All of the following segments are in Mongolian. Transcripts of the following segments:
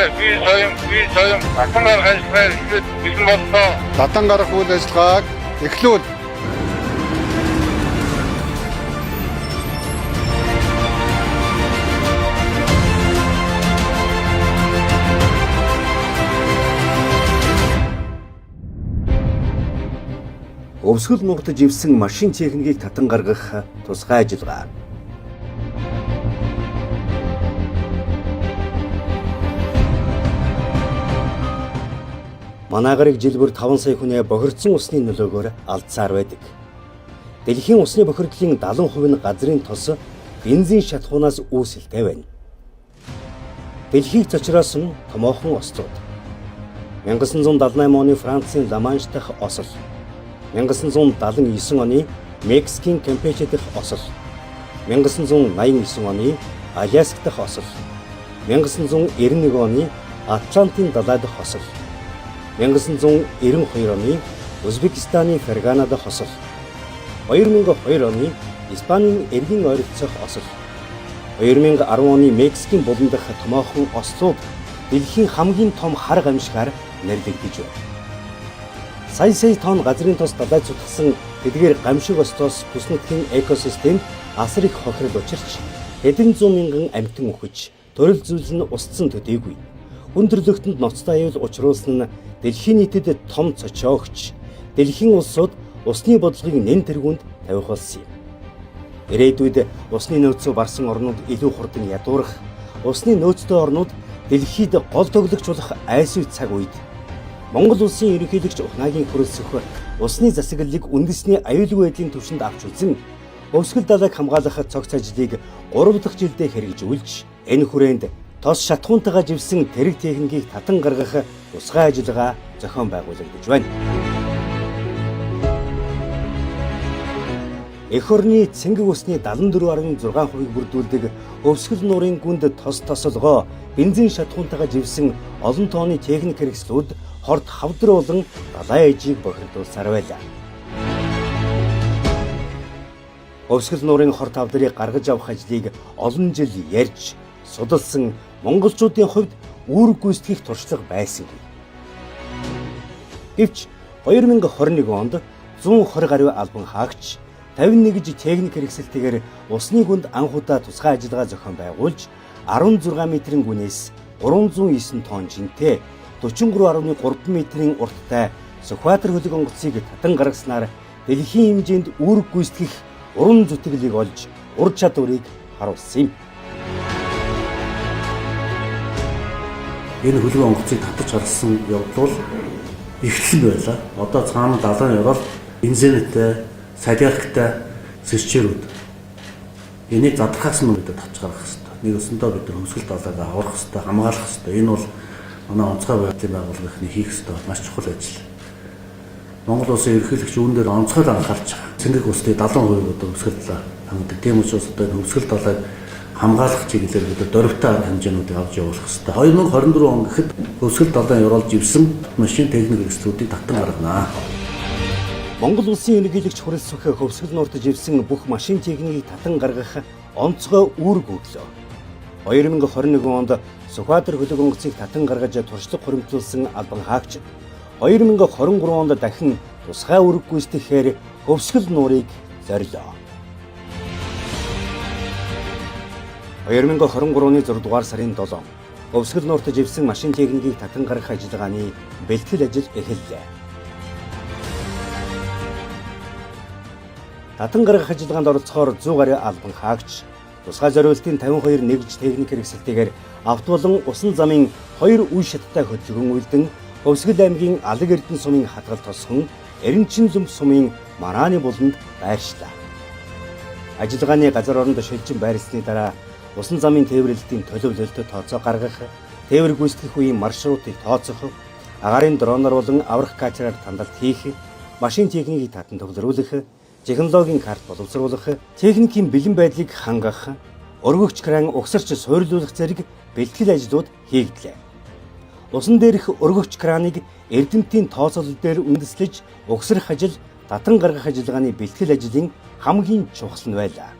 Би соём татан гарах ажиллагаа бэлэн боллоо. Татан гарах үйл ажиллагааг эхлүүл. Өвсгөл нурд живсэн машин техникийг татан гаргах тусгай ажиллагаа. Манайгарыг жил бүр 5 сая хүнээ бохирдсон усны нөлөөгөөр алдсаар байдаг. Дэлхийн усны бохирдлын 70% нь газрын тос бензин шатхуунаас үүсэлтэй байна. Дэлхийг цочроосон томоохон ослууд. 1978 оны Францын Ла-Манш дахь осол. 1979 оны Мексикийн Кампече дахь осол. 1989 оны Аляск дахь осол. 1991 оны Атлантын далай дахь осол. 1992 оны Узбекистаны Фергана дахь осол. 2002 оны Испанийн эргэн ойролцоох осол. 2010 оны Мексикийн булан дахь томоохон ослууд дэлхийн хамгийн том хар гамшигаар нэрлэгдэж байна. Сая тонн газрын тос далай цутгсан тэдгээр гамшиг ослоос бүс нутгийн экосистем асар их хохирол учирч хэдэн зуун мянган амьтан үхэж төрөл зүйл нь устсан төдийгүй. Хүн төрлөختөнд ноцтой аюул учруулсан нь дэлхийн нийтэд том цочоо өгч дэлхийн улсууд усны бодлогыг нэн тэргуунд тавих болсон юм. Ирээдүйд усны нөөцөө барсан орнууд илүү хурдан ядуурах, усны нөөцтэй орнууд дэлхийд гол тоглогч болох айсгүй цаг үед Монгол улсын ерөнхийлөгч Ухнагийн хүрэлцэх усны засаглалыг үндэсний аюулгүй байдлын түвшинд авч үзэн өвсгөл далайг хамгаалах цогц ажлыг 3 дахь жилдээ хэрэгжүүлж энэ хүрээнд тос шатхуунтайгаа живсэн тэрэг техникийг татан гаргах тусгай ажиллагаа зохион байгуулагдаж байна. Эх орны цэнгэг усны 74.6%-ийг бүрдүүлдэг өвсгөл нуурын гүнд тос тосолгоо бензин шатхуунтайгаа живсэн олон тооны техник хэрэгслүүд хорт хавдар болон далай ажийг бохирдуулсаар байлаа. Өвсгөл нуурын хорт хавдрыг гаргаж авах ажлыг олон жил ярьж судалсан монголчуудын хувьд үүрэг гүйцэтгэх туршлага байсангүй. Гэвч 2021 онд 120 гаруй албан хаагч 51 техник хэрэгсэлтэйгээр усны гүнд анхудаа тусгай ажиллагаа зохион байгуулж 16 метрийн гүнээс 309 тонн жинтэй 43.3 метрийн урттай Сүхбаатар хөлөг онгоцыг татан гаргаснаар дэлхийн хэмжээнд үүрэг гүйцэтгэх уран зүтгэлийг олж ур чадварыг харуулсан юм. Энэ хөлөг онгоцыг татаж гаргасан явдал бол эхлэл байлаа. Одоо цаана далайн явбал бензинтэй, салиархтай сэрчээрүүд энийг задрахаас нь бид татж гаргах хэрэгтэй. Нэг өсөндөө бид хөвсгөл далайг аврах хэрэгтэй, хамгаалах хэрэгтэй. Энэ бол манай онцгой байдлын байгууллагын хийх хэрэгтэй маш чухал ажил. Монгол улсын ерөнхийлөгч үүн дээр онцгой анхаарч байгаа. Цэнгэг усны 70% одоо хөвсгөл далай хангдаг. Тийм учраас одоо энэ хөвсгөл далайг хамгаалах чиглэлээр бид дөрвтэй хэмжээнүүдийг авч явуулах хэрэгтэй. 2024 он гэхэд хөвсгөл далайн явуулж ивсэн машин техник хэрэгслүүдийг татан гаргана. Монгол улсын ерөнхийлөгч хүрэлцэх хөвсгөл нуурт живсэн бүх машин техникийг татан гаргах онцгой үүрэг өглөө. 2021 онд Сүхбаатар хөлөг онгоцыг татан гаргаж туршлага хуримтлуулсан албан хаагч 2023 онд дахин тусгай үүрэг гүйцэтгэхээр хөвсгөл нуурыг зорилоо. 2023 оны 6 дугаар сарын 7 өвсгөл нуурт живсэн машин техникийг татан гаргах ажиллагааны бэлтгэл ажил эхэллээ. Татан гаргах ажиллагаанд оролцохоор 100 гаруй албан хаагч тусгай зориултын 52 нэгж техник хэрэгсэлтэйгээр авто болон усан замын 2 үе шаттай хөдөлгөөн үйлдэн Өвсгөл аймгийн Алаг Эрдэнэ сумын хатгал тосхон Эренчин зүмс сумын Марааны буланд байршлаа. Ажиллагааны газар оронд шилжин байрлсны дараа усан замын тээвэрлэлтийн төлөвлөлтөд тооцоо гаргах, тээвэр гүйцэтгэх үеийн маршрутыг тооцоох, агаарын дроноор болон аврах катераар тандалт хийх, машин техникийг татан төвлөрүүлэх, технологийн карт боловсруулах, техникийн бэлэн байдлыг хангах, өргөгч кран угсарч суйрлуулах зэрэг бэлтгэл ажлууд хийгдлээ. Усан дээрх өргөгч краныг Эрдэмтийн тооцоолол дээр үндэслэж угсрах ажил, татан гаргах ажиллагааны бэлтгэл ажлын хамгийн чухал нь байлаа.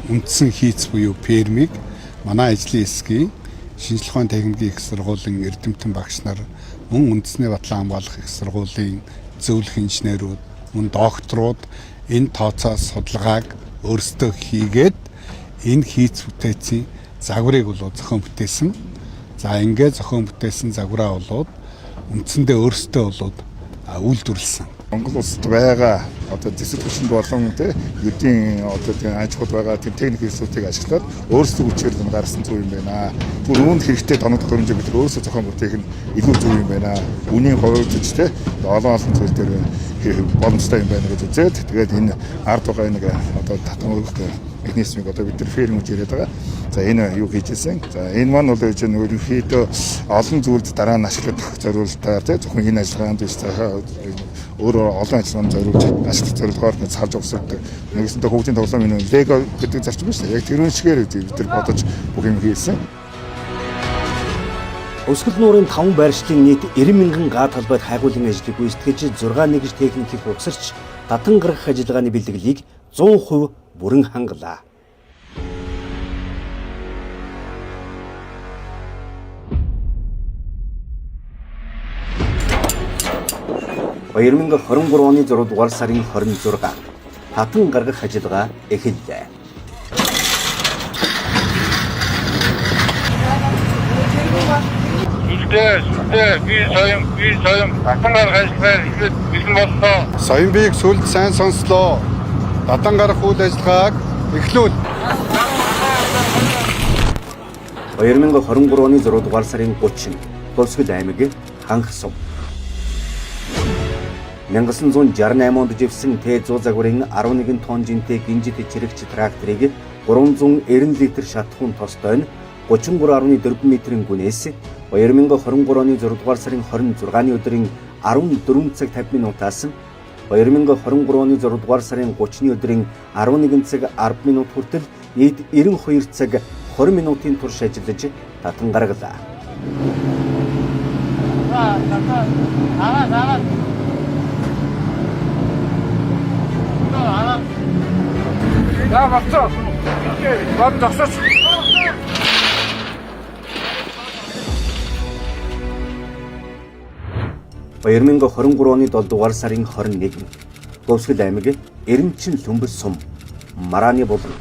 Үндсэн хийц буюу пермиг манай ажлын хэсгийн шинжлэх ухааны техникийн их сургуулийн эрдэмтэн багш нар, мөн үндэсний батлан хамгаалах их сургуулийн зөвлөх инженерүүд, мөн докторууд энэ тооцоо судалгааг өөрсдөө хийгээд энэ хийц бүтээцийн загварыг бол зохион бүтээсэн. За ингээд зохион бүтээсэн загвараа болоод үндсэндээ өөрсдөө болоод үйлдвэрлэсэн. Монгол улсад байгаа одоо зэсэл хүчинд болон ердийн одоо аж ахуйд байгаа техник ресурсыг ашиглаад өөрсдөө хүчээр гаргасан зүйл юм байна. Түр үүнд хэрэгтэй тоног төхөөрөмжийг бид өөрсдөө зохион бүтээх нь илүү зөв юм байна. Үнийн хувьд олон зүйл дээр боломжтой юм байна гэж үзээд тэгээд энэ ард байгаа нэг одоо татамжтай механизмыг одоо бид нар ферм гэж яриад байгаа. За энэ юу хийжсэн. За энэ маань бол гэж ерөнхийдөө олон зүйлд дараа нь ашиглах зорилтоор зөвхөн энэ ажиллагаанд биш өөрөө олон ажиллагаанд зориулж ашиглах зорилгоор нэг салж өгсөдөг. Нэгсэнтэй хүүхдийн тоглоом энэ лего гэдэг зарчим байна шүү дээ. Яг тэрүүн шигээр бид нар бодож бүх юм хийсэн. Өсгөл нуурын 5 байршлын нийт 90 мянган га талбайд хайгуулын ажлыг гүйцэтгэж 6 нэгж техникийг угсарч татан гаргах ажиллагааны бэлтгэлийг 100% бүрэн хангалаа. Баярминга 23 оны 6 дугаар сарын 26 татан гаргах ажиллагаа эхэллээ. Би соём татан гаргах ажиллагаа эхлээд бэлэн боллоо. Соён биеийг сүлд сайн сонслоо. Татан гарах үйл ажиллагааг эхлүүл. Баярминга 23 оны 6 дугаар сарын 30 Төвсгөл аймаг Ханх сум. 1968 онд живсэн Т100 загварын 11 тонн жинтэй гинжит чирэгч тракторыг 390 литр шатхуун тостой нь 33.4 метрийн гүнээс Баярминга 23 оны 6 дугаар сарын 26-ны өдрийн 14 цаг 50 минутаас Баярминга 23 оны 6 дугаар сарын 30-ны өдрийн 11 цаг 10 минут хүртэл нийт 92 цаг 20 минутын турш ажиллаж татан гаргалаа. За багцаа. Бод зогсооч. Баярминга 23 оны 7 дугаар сарын 21 Төвсгөл аймаг Эренчин Лүмбэс сум Марааны болон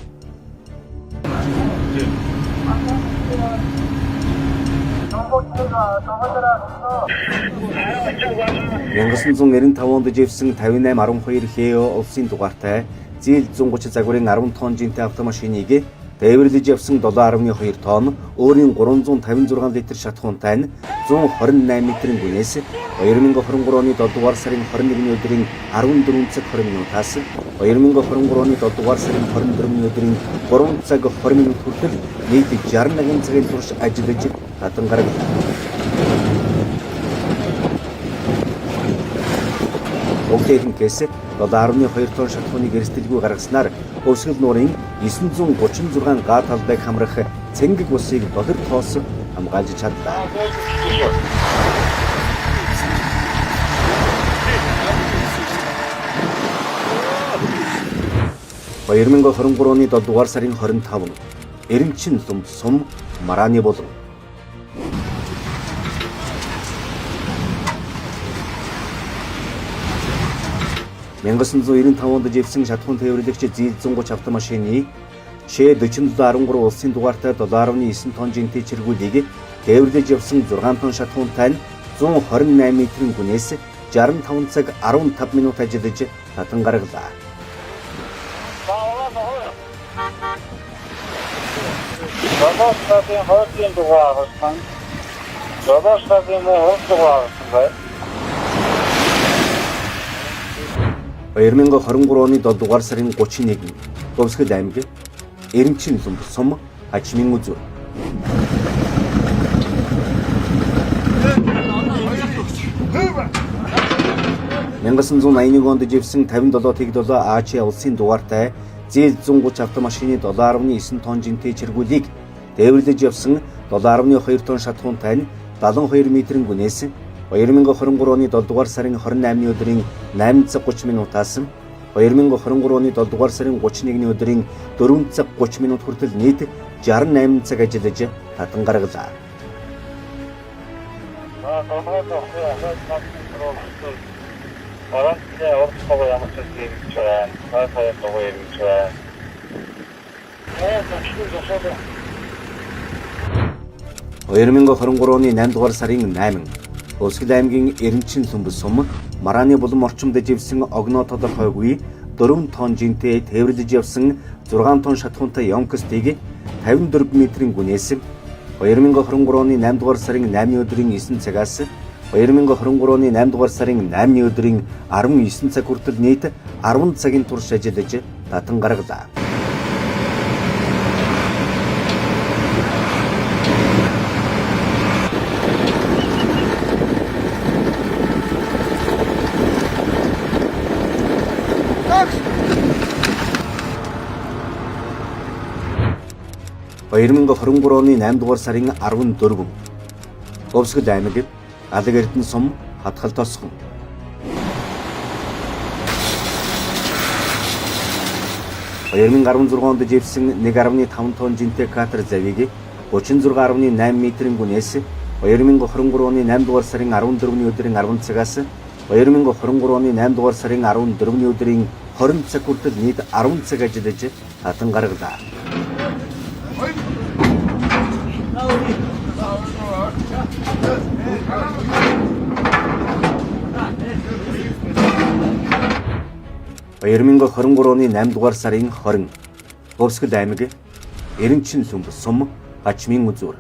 1995 онд живсэн 5812 ХЭО улсын дугаартай зээл 130 загварын 10 тонн жинтэй автомашиныг тээвэрлэж явсан 7.2 тонн өөрийн 356 литр шатхуунтай нь 128 метрийн гүнээс Баярминга 23 оны 7 дугаар сарын 21-ний өдрийн 14 цаг 20 минутаас Баярминга 23 оны 7 дугаар сарын 24-ний өдрийн 3 цаг 20 минут хүртэл нийт 61 цагийн турш ажиллаж татан гаргалаа. Техникээс 7.2 тонн шатхууныг эрсдэлгүй гаргаснаар Өвсгөл нуурын 936 га талбайг хамрах цэнгэг усыг болор тоос хамгаалж чадлаа. Баярминга 23 оны 7 дугаар сарын 25 Эренчин Лүмбэс сум Марааны болон 1995 онд живсэн шатхуун тээвэрлэгч зээл 130 автомашины Ш4713 улсын дугаартай 7.9 тонн жинтэй чиргүүлийг тээвэрлэж явсан 6 тонн шатхуунтай нь 128 метрийн гүнээс 65 цаг 15 минут ажиллаж татан гаргалаа. Жолоочдын хоолтын дугаар болсон. Жолоочдын хоолт дугаар болсон. Баярминга 23 оны 7 дугаар сарын 31 Төвсгөл аймаг Эренчин Лүмбэс сум Хачмын үзүүр. 1981 онд живсэн 57-7 АЧ улсын дугаартай зээл 130 автомашины 7.9 тонн жинтэй чиргүүлийг тээвэрлэж явсан 7.2 тонн шатхуунтай нь 72 метрийн гүнээс Баярминга 23 оны 7 дугаар сарын 28-ны өдрийн 8 цаг 30 минутаас 2023 оны 7 дугаар сарын 31-ний өдрийн 4 цаг 30 минут хүртэл нийт 68 цаг ажиллаж татан гаргалаа. ...2023 оны 8 дугаар сарын 8 Өвсгөл аймгийн Эренчин Сүмбэс сум Марааны булан орчимд живсэн огноо тодорхойгүй 4 тонн жинтэй тээвэрлэж явсан 6 тонн шатхуунтай Yonkstыг 54 метрийн гүнээс 2023 оны 8 дугаар сарын 8-ны өдрийн 9 цагаас 2023 оны 8 дугаар сарын 8-ны өдрийн 19 цаг хүртэл нийт 10 цагийн турш ажиллаж татан гаргалаа. ...2023 оны 8 дугаар сарын 14 Өвсгөл аймаг Алаг Эрдэнэ сум Хатгал тосхон 2016 онд живсэн 1.5 тонн жинтэй катер завийг 36.8 метрийн гүнээс 2023 оны 8 дугаар сарын 14-ний өдрийн 10 цагаас 2023 оны 8 дугаар сарын 14-ний өдрийн 20 цаг хүртэл нийт 10 цаг ажиллаж татан гаргалаа. ...2023 оны 8 дугаар сарын 20 Өвсгөл аймаг Эренчин Сүмбэс сум Гачмын үзүүр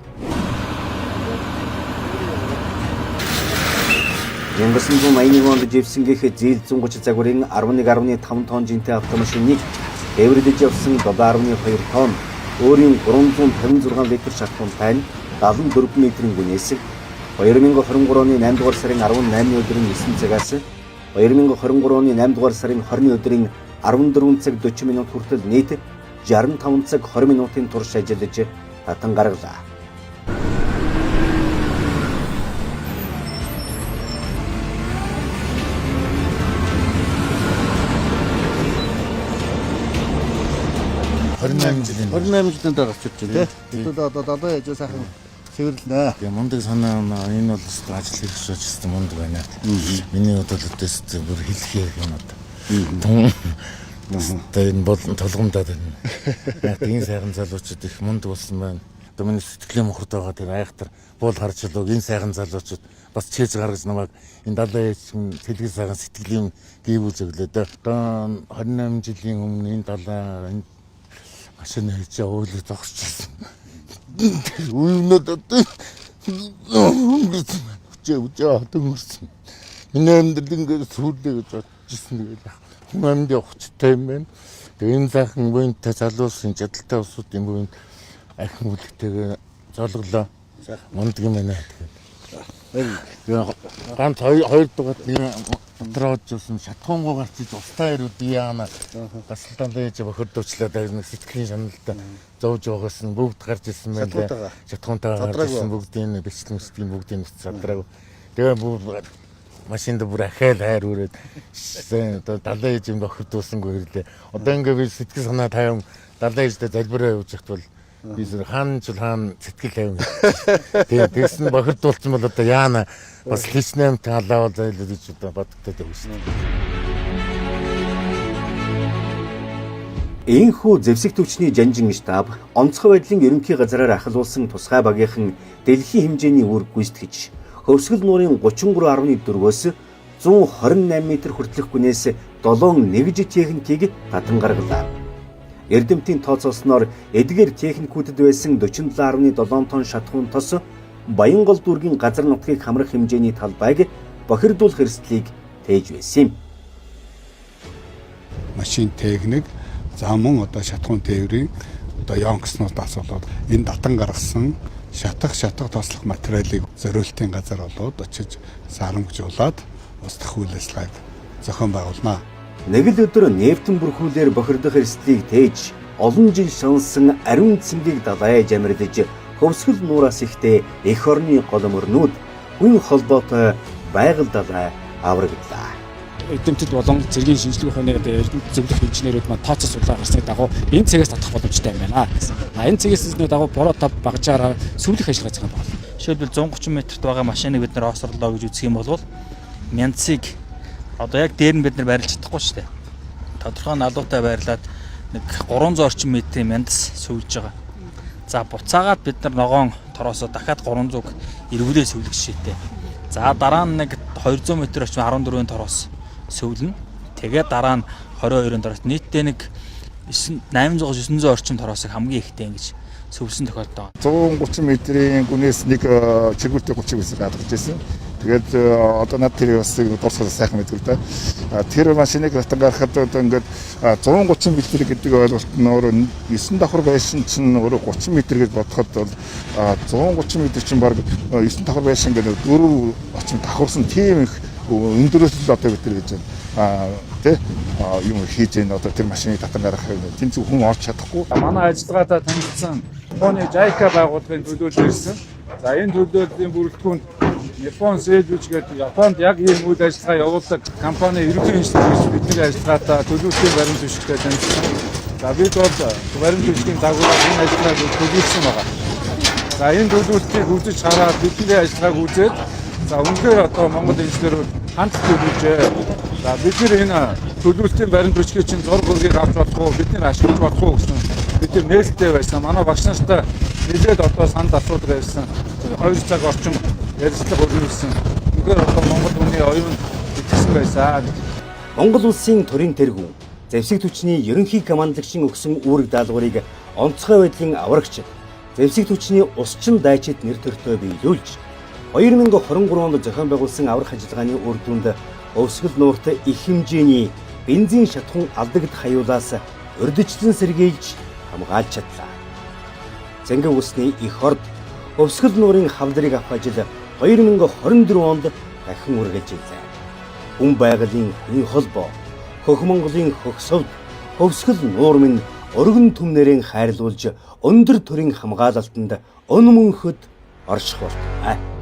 1981 онд живсэнгийнх зээл 130 загварын 11.5 тонн жинтэй автомашиныг тээвэрлэж явсан 7.2 тонн өөрийн 356 литр шатхуунтай 74 метрийн гүнээс 2023 оны 8 дугаар сарын 18-ны өдрийн 9 цагаас 2023 оны 8 дугаар сарын 20-ны өдрийн 14 цаг 40 минут хүртэл нийт 65 цаг 20 минутын турш ажиллаж татан гаргалаа. ...28 жилийн дараа гарч ирж байна. Тэд одоо далаа яж сайхан цэвэрлэнэ. Тэгээ мундаг санаа энэ бол ажил хийх шүүжсэн мундаг байна. Миний бодлоор өдөөс бүр хэлэх юм одоо. Тэгээ энэ бол толгомдоод байна. Яг энэ сайхан залуучууд их мундаг болсон байна. Одоо миний сэтгэлийн мохорд байгаа тэр айхтар буул гарч илүүг энэ сайхан залуучууд бас чийж гаргаж намайг энэ далаа яж тэлгэр сайхан сэтгэлийн гів үзэглээд одоо 28 жилийн өмнө энэ далаа энэ машин хийж өөлөг зогсчихсан. Уйнод одоо хөөж хатангэрсэн. Энэ амьдрал ингээд сүлээ гэж бодчихсон тэгээд хүн амьд явахчтай юм байна. Тэгээ энэ сайхан буйнтай залуусын чадaltaй усуудын буйнд архин үлэгтэйгээ золглоо. Мундаг юм байна. Тэгээд ганц хоёр дугаар дотрооджсэн шатхуунгуу гарч иж устай ирүүд яана гасалтан дэж бохирдуучлаад нэг сэтгэлийн шаналтай зовж байгаас нь бүгд гарч ирсэн байлаа. Шатхуунтаа гарч ирсэн бүгдийн бичлэн үсгийн бүгдийн нүц садраг. Тэгээ бүр машинд бүр ахаал хайр үрээд одоо далайн ээж юм бохирдуулсангүй ирлээ. Одоо ингээ би сэтгэл санаа тайван далайн ээжтэй залбираа явуулж байхад бол би зөв хаан сэтгэл тайван. Тэгээ тэгсэн бохирдуулсан бол одоо яана бас личнэм талаа зайлж гэж одоо боддог байсан. Ийхүү зэвсэг төвчний жанжин штаб онцгой байдлын ерөнхий газраар ахлуулсан тусгай багийнхан дэлхийн хэмжээний үр гүйцэтгэж Хөвсгөл нуурын 33.4-өөс 128 м хүртэлх гүнээс 7 нэгж техникийг татан гаргалаа. Эрдэмтийн тооцоолсноор эдгээр техникүүдэд байсан 47.7 тонн шатхуун тос Баянгол дүүргийн газар нутгийг хамрах хэмжээний талбайг бохирдуулах эрсдлийг тээж байсан юм. Машин техник за мөн одоо шатхуун тээврийн одоо Yonkstнууд асуулаад энэ татан гаргасан шатах тослох материалыг зориултын газар болоод очиж саарамжуулаад устдах үйл ажиллагааг зохион байгуулнаа. Нэг л өдөр нефтэн бүрхүүлээр бохирдох эрсдлийг тээж олон жил шансан ариун цэнгийг далайж амьдж Хөвсгөл нуураас ихтэй эх орны гол мөрнүүд хүн холбоотой байгаль далай авраглаа. эдэмтэд болон цэргийн шинжилгээ ухааны эрдэмтэд зөвлөх инженерүүд маань тооцоо судлаа гарсны дагуу энэ цэгээс татах боломжтой юм байна гэсэн. Энэ цэгээс дагуу бороо тав багжаараа сүүлэх ажиллагаа зохион байгуулсан. Жишээлбэл 130 метрт байгаа машиныг бид нэр осрлоо гэж үзэх юм бол мяндсыг одоо яг дээр нь бид нар байрлаж чадахгүй шүү дээ. Тодорхой налуутай байрлаад нэг 300 орчим метрийн мяндс сувилж байгаа. За буцаагаад бид нар ногоон тороосоо дахиад 300-г эргүүлээ сувлэх жишээтэй. За дараа нь нэг 200 м орчим 14-ийн тороос сөвлөнө. Тэгээд дараа нь 22-ын тороос нийтдээ нэг 800-900 орчим тороосыг хамгийн ихтэй ингэж сөвлсөн тохиолдол. 130 м-ийн гүнээс нэг чиргүүртэй 30 гэсэн гадагч байсан. Тэгээд одоо над тэр бас дуусгал сайхан мэдгүй да. Тэр машиныг хатан гаргахад одоо ингээд 130 м гэдэг ойлголт нь өөрөө 9 давхар байшин чинь өөрөө 30 м гэж бодоход бол 130 м чинь баг 9 давхар байшин гэдэг 4 орчим давхарсан тийм их өндөрөөс л одоо бид тэр гэж тий юм хийж энэ одоо тэр машиныг татан гаргах юм. Тэнцүү хүн орж чадахгүй. Манай ажиллагаатай танилцсан Японы JICA байгууллагын төлөөлөл ирсэн. За энэ төлөөллийн бүрэлдэхүүнд Япон Сэжүүч гэдэг Японд яг ийм үйл ажиллагаа явуулдаг компани ерөнхий инженер бидний ажиллагаатай төлөөллийн баримт түвшигтэй танилцсан. За бид бол баримт түвшгийн дагуулаар энэ ажиллагааг төлөвлөсөн байгаа. За энэ төлөвлөлтийг үзэж хараад бидний ажиллагааг үзээд за үнэхээр одоо Монгол инженерүүд хандлт төлөвлөжээ. За бид энэ төлөвлөлтийн баримт түвшгийн чинь зураг хөргийг авч болох уу, бидний ашиглаж болох уу гэсэн бид нээлттэй байсан. Манай багш нартай нэлээд одоо санд асуудал байсан. 2 цаг орчим ярилцлага өргөжүүлсэн. Үнэхээр одоо Монгол хүний оюун итгэсэн байсан. Монгол улсын төрийн тэргүүн Зэвсэг түвшний ерөнхий командлагчийн өгсөн үүрэг даалгаврыг онцгой байдлын аврагч Зэвсэг түвшний усчин дайчид нэр төртөө биелүүлж 2023 онд зохион байгуулсан аврах ажиллагааны үр дүнд өвсгөл нуурт их хэмжээний бензин шатхуун алдагд хаюулаас урьдчилан сэргийлж хамгаалж чадлаа. Зэнгэг усны их орд өвсгөл нуурын хавдрыг авах ажил 2024 онд дахин үргэлжилжээ. Хүн байгалийн хүн холбоо, Хөх Монголын хөгсөвд өвсгөл нуур минь өргөн түмнэрийн хайрлуулж өндөр төрийн хамгаалалтанд өнмөнхөд орших болтугай.